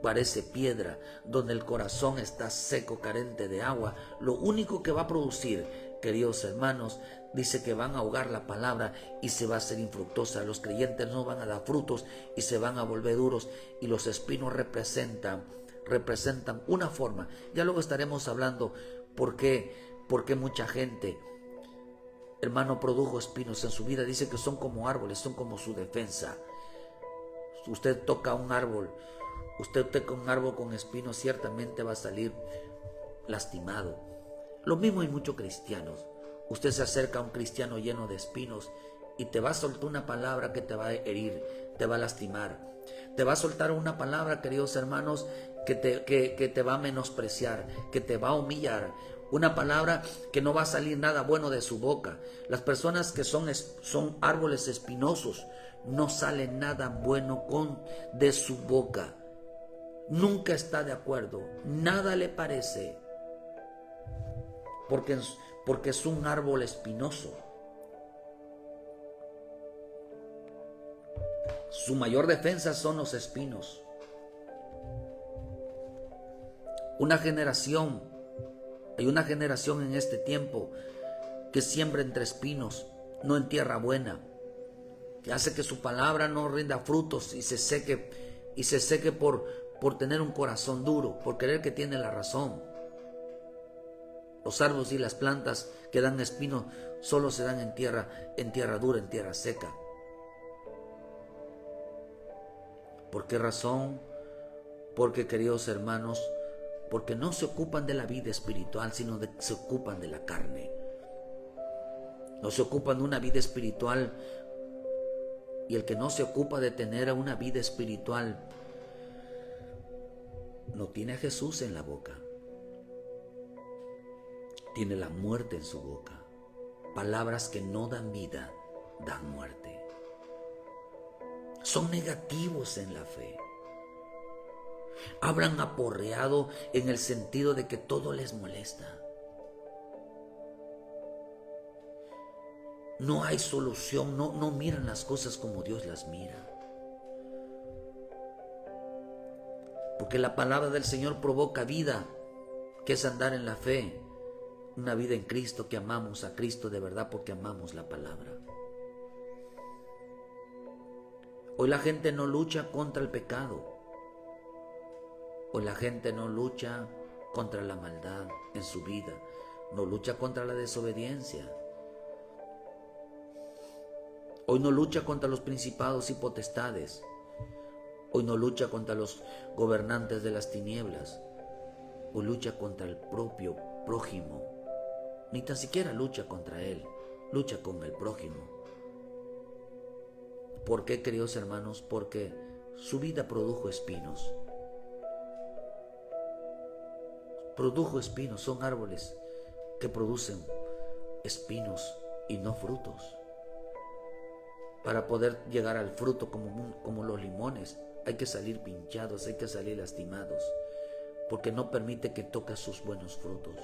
Speaker 1: parece piedra, donde el corazón está seco, carente de agua, lo único que va a producir, queridos hermanos, dice que van a ahogar la palabra y se va a hacer infructuosa. Los creyentes no van a dar frutos y se van a volver duros, y los espinos representan una forma. Ya luego estaremos hablando por qué mucha gente, hermano, produjo espinos en su vida. Dice que son como árboles, son como su defensa. Usted toca un árbol con espinos, ciertamente va a salir lastimado. Lo mismo hay muchos cristianos. Usted se acerca a un cristiano lleno de espinos y te va a soltar una palabra que te va a herir, te va a lastimar. Te va a soltar una palabra, queridos hermanos, que te va a menospreciar, que te va a humillar. Una palabra que no va a salir nada bueno de su boca. Las personas que son árboles espinosos, no sale nada bueno de su boca. Nunca está de acuerdo, nada le parece, porque es un árbol espinoso. Su mayor defensa son los espinos. Hay una generación en este tiempo que siembra entre espinos, no en tierra buena, que hace que su palabra no rinda frutos y se seque por tener un corazón duro, por creer que tiene la razón. Los árboles y las plantas que dan espinos solo se dan en tierra dura, en tierra seca. ¿Por qué razón? Porque, queridos hermanos, porque no se ocupan de la vida espiritual, sino se ocupan de la carne. No se ocupan de una vida espiritual, y el que no se ocupa de tener una vida espiritual no tiene a Jesús en la boca. Tiene la muerte en su boca. Palabras que no dan vida, dan muerte. Son negativos en la fe. Hablan aporreado en el sentido de que todo les molesta. No hay solución, no miran las cosas como Dios las mira. Porque la palabra del Señor provoca vida, que es andar en la fe. Una vida en Cristo, que amamos a Cristo de verdad porque amamos la palabra. Hoy la gente no lucha contra el pecado. Hoy la gente no lucha contra la maldad en su vida. No lucha contra la desobediencia. Hoy no lucha contra los principados y potestades. Hoy no lucha contra los gobernantes de las tinieblas. Hoy lucha contra el propio prójimo. Ni tan siquiera lucha contra él, lucha con el prójimo. ¿Por qué, queridos hermanos? Porque su vida produjo espinos. Produjo espinos, son árboles que producen espinos y no frutos. Para poder llegar al fruto como los limones, hay que salir pinchados, hay que salir lastimados, porque no permite que toque sus buenos frutos.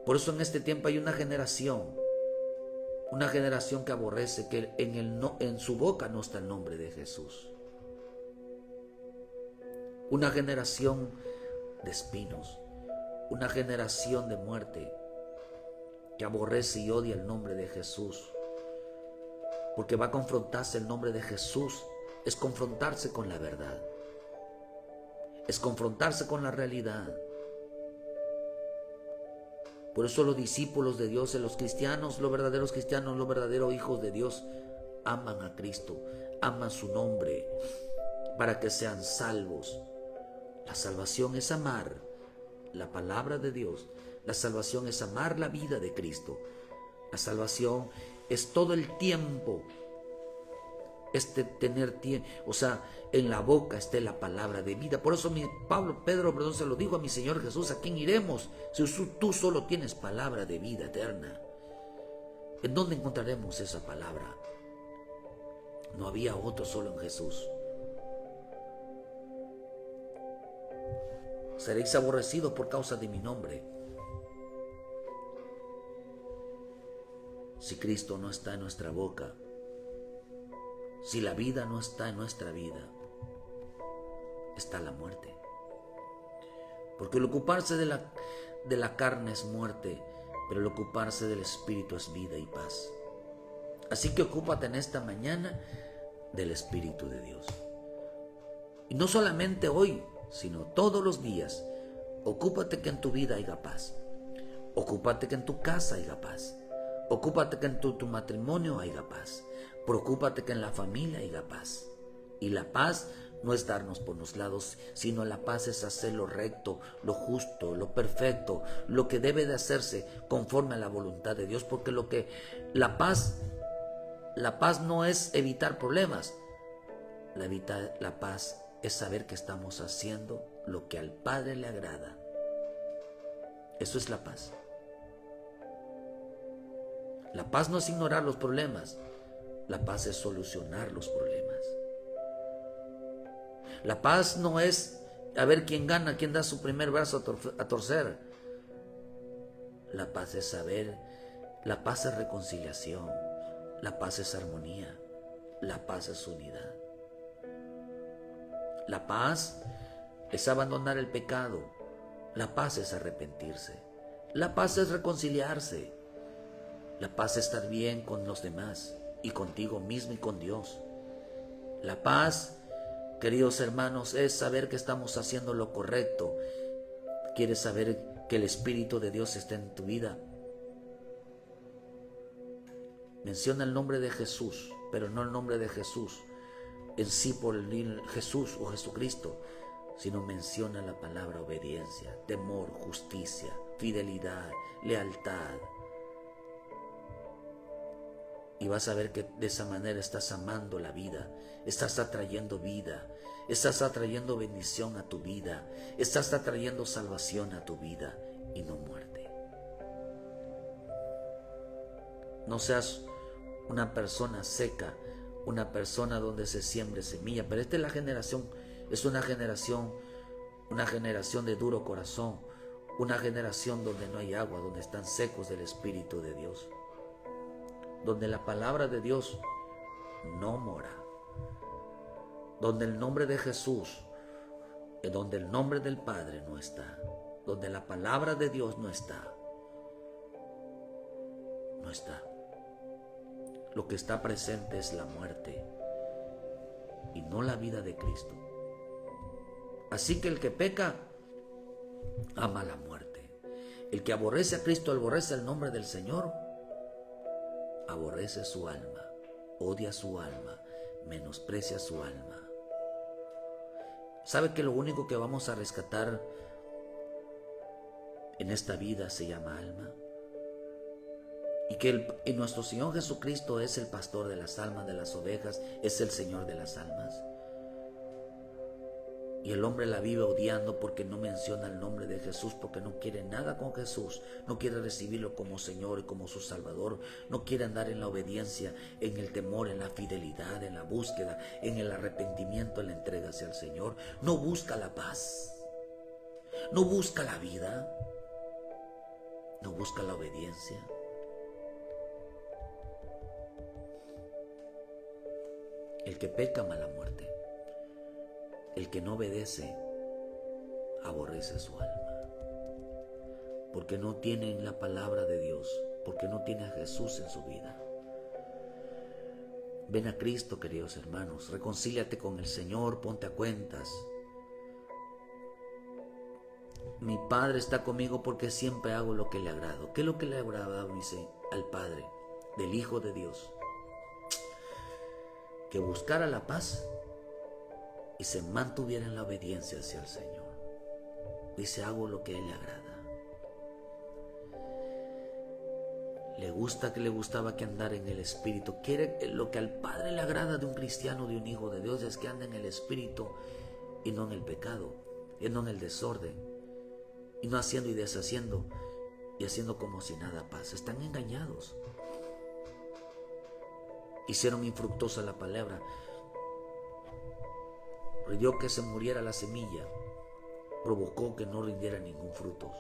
Speaker 1: Por eso en este tiempo hay una generación que aborrece, que en su boca no está el nombre de Jesús. Una generación de espinos, una generación de muerte, que aborrece y odia el nombre de Jesús, porque va a confrontarse el nombre de Jesús, es confrontarse con la verdad, es confrontarse con la realidad. Por eso los discípulos de Dios, los cristianos, los verdaderos cristianos, los verdaderos hijos de Dios, aman a Cristo, aman su nombre, para que sean salvos. La salvación es amar la palabra de Dios. La salvación es amar la vida de Cristo. La salvación es todo el tiempo, tener tiempo, en la boca esté la palabra de vida. Por eso Pedro se lo dijo a mi Señor Jesús: ¿a quién iremos si tú solo tienes palabra de vida eterna? ¿En dónde encontraremos esa palabra? No había otro, solo en Jesús. Seréis aborrecidos por causa de mi nombre. Si Cristo no está en nuestra boca, si la vida no está en nuestra vida, está la muerte. Porque el ocuparse de la carne es muerte, pero el ocuparse del Espíritu es vida y paz. Así que ocúpate en esta mañana del Espíritu de Dios. Y no solamente hoy, sino todos los días. Ocúpate que en tu vida haya paz. Ocúpate que en tu casa haya paz. Ocúpate que en tu matrimonio haya paz. Preocúpate que en la familia haya paz. Y la paz no es darnos por los lados, sino la paz es hacer lo recto, lo justo, lo perfecto, lo que debe de hacerse conforme a la voluntad de Dios. Porque la paz no es evitar problemas. La paz es saber que estamos haciendo lo que al Padre le agrada. Eso es la paz. La paz no es ignorar los problemas. La paz es solucionar los problemas. La paz no es a ver quién gana, quién da su primer brazo a torcer. La paz es saber, la paz es reconciliación, la paz es armonía, la paz es unidad. La paz es abandonar el pecado. La paz es arrepentirse. La paz es reconciliarse. La paz es estar bien con los demás y contigo mismo y con Dios. La paz, queridos hermanos, es saber que estamos haciendo lo correcto. ¿Quieres saber que el Espíritu de Dios está en tu vida? Menciona el nombre de Jesús, pero no el nombre de Jesús en sí por el Jesús o Jesucristo, sino menciona la palabra obediencia, temor, justicia, fidelidad, lealtad. Y vas a ver que de esa manera estás amando la vida, estás atrayendo vida, estás atrayendo bendición a tu vida, estás atrayendo salvación a tu vida y no muerte. No seas una persona seca, una persona donde se siembre semilla, pero esta es la generación, es una generación de duro corazón, una generación donde no hay agua, donde están secos del Espíritu de Dios, donde la palabra de Dios no mora, donde el nombre de Jesús, donde el nombre del Padre no está, donde la palabra de Dios no está. Lo que está presente es la muerte y no la vida de Cristo. Así que el que peca ama la muerte. El que aborrece a Cristo, aborrece el nombre del Señor, aborrece su alma, odia su alma, menosprecia su alma. ¿Sabe que lo único que vamos a rescatar en esta vida se llama alma? y y nuestro Señor Jesucristo es el pastor de las almas, de las ovejas, es el Señor de las almas. Y el hombre la vive odiando porque no menciona el nombre de Jesús, porque no quiere nada con Jesús, no quiere recibirlo como Señor y como su Salvador, no quiere andar en la obediencia, en el temor, en la fidelidad, en la búsqueda, en el arrepentimiento, en la entrega hacia el Señor. No busca la paz, no busca la vida, no busca la obediencia. El que peca ama la muerte. El que no obedece aborrece su alma, porque no tienen la palabra de Dios, porque no tiene a Jesús en su vida. Ven a Cristo, queridos hermanos, reconcíliate con el Señor, ponte a cuentas. Mi Padre está conmigo porque siempre hago lo que le agrado. ¿Qué es lo que le agrada, dice, al Padre del Hijo de Dios? Que buscara la paz y se mantuviera en la obediencia hacia el Señor. Dice, hago lo que a Él le agrada. Le gustaba que andara en el Espíritu. Quiere lo que al Padre le agrada de un cristiano, de un hijo de Dios, es que ande en el Espíritu y no en el pecado, y no en el desorden, y no haciendo y deshaciendo, y haciendo como si nada pasa. Están engañados. Hicieron infructuosa la palabra. Dio que se muriera la semilla, provocó que no rindiera ningún fruto.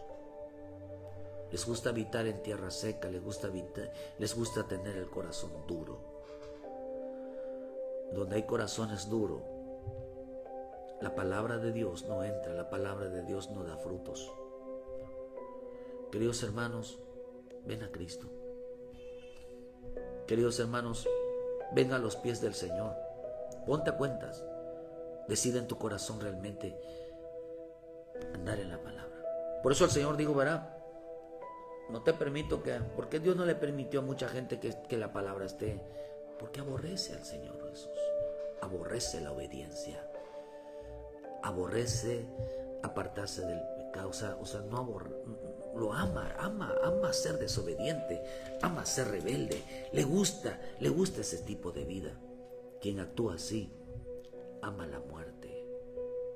Speaker 1: Les gusta habitar en tierra seca, les gusta tener el corazón duro. Donde hay corazones duros, la palabra de Dios no entra, la palabra de Dios no da frutos. Queridos hermanos, ven a Cristo. Queridos hermanos, ven a los pies del Señor. Ponte a cuentas. Decide en tu corazón realmente andar en la palabra. Por eso el Señor dijo, verá, no te permito que... Porque Dios no le permitió a mucha gente que la palabra esté. Porque aborrece al Señor Jesús. Aborrece la obediencia. Aborrece apartarse del pecado. O sea, no lo ama ser desobediente, ama ser rebelde. Le gusta ese tipo de vida. Quien actúa así ama la muerte,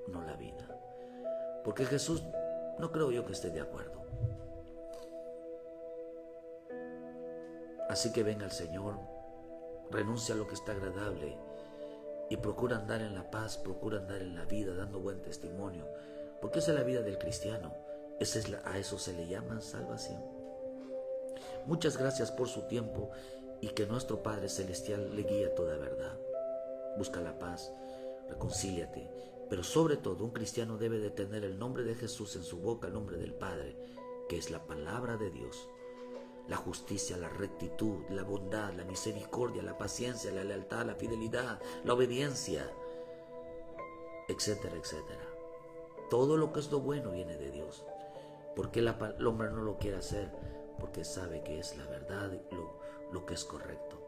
Speaker 1: no la vida. Porque Jesús, no creo yo que esté de acuerdo. Así que ven al Señor, renuncia a lo que está agradable y procura andar en la paz, procura andar en la vida, dando buen testimonio. Porque esa es la vida del cristiano. A eso se le llama salvación. Muchas gracias por su tiempo y que nuestro Padre Celestial le guíe a toda verdad. Busca la paz. Reconcíliate, pero sobre todo un cristiano debe de tener el nombre de Jesús en su boca, el nombre del Padre, que es la palabra de Dios, la justicia, la rectitud, la bondad, la misericordia, la paciencia, la lealtad, la fidelidad, la obediencia, etcétera, etcétera. Todo lo que es lo bueno viene de Dios. ¿Por qué el hombre no lo quiere hacer? Porque sabe que es la verdad, lo que es correcto.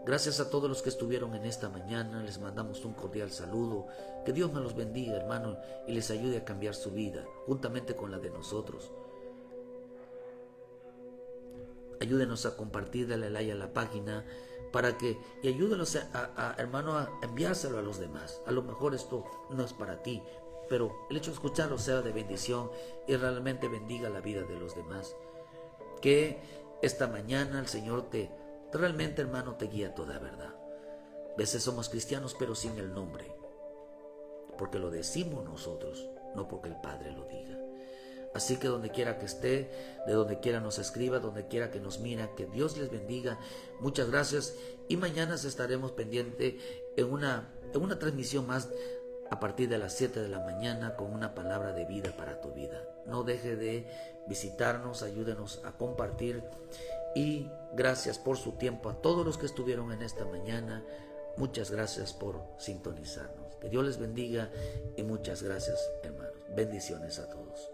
Speaker 1: Gracias a todos los que estuvieron en esta mañana, les mandamos un cordial saludo. Que Dios me los bendiga, hermano, y les ayude a cambiar su vida, juntamente con la de nosotros. Ayúdenos a compartir, dale like a la página, y ayúdenos hermano, a enviárselo a los demás. A lo mejor esto no es para ti, pero el hecho de escucharlo sea de bendición y realmente bendiga la vida de los demás. Que esta mañana el Señor realmente, hermano, te guía a toda verdad. A veces somos cristianos, pero sin el nombre, porque lo decimos nosotros, no porque el Padre lo diga. Así que donde quiera que esté, de donde quiera nos escriba, donde quiera que nos mira, que Dios les bendiga. Muchas gracias y mañana estaremos pendientes en una transmisión más a partir de las 7 de la mañana con una palabra de vida para tu vida. No deje de visitarnos, ayúdenos a compartir. Y gracias por su tiempo a todos los que estuvieron en esta mañana. Muchas gracias por sintonizarnos. Que Dios les bendiga y muchas gracias, hermanos. Bendiciones a todos.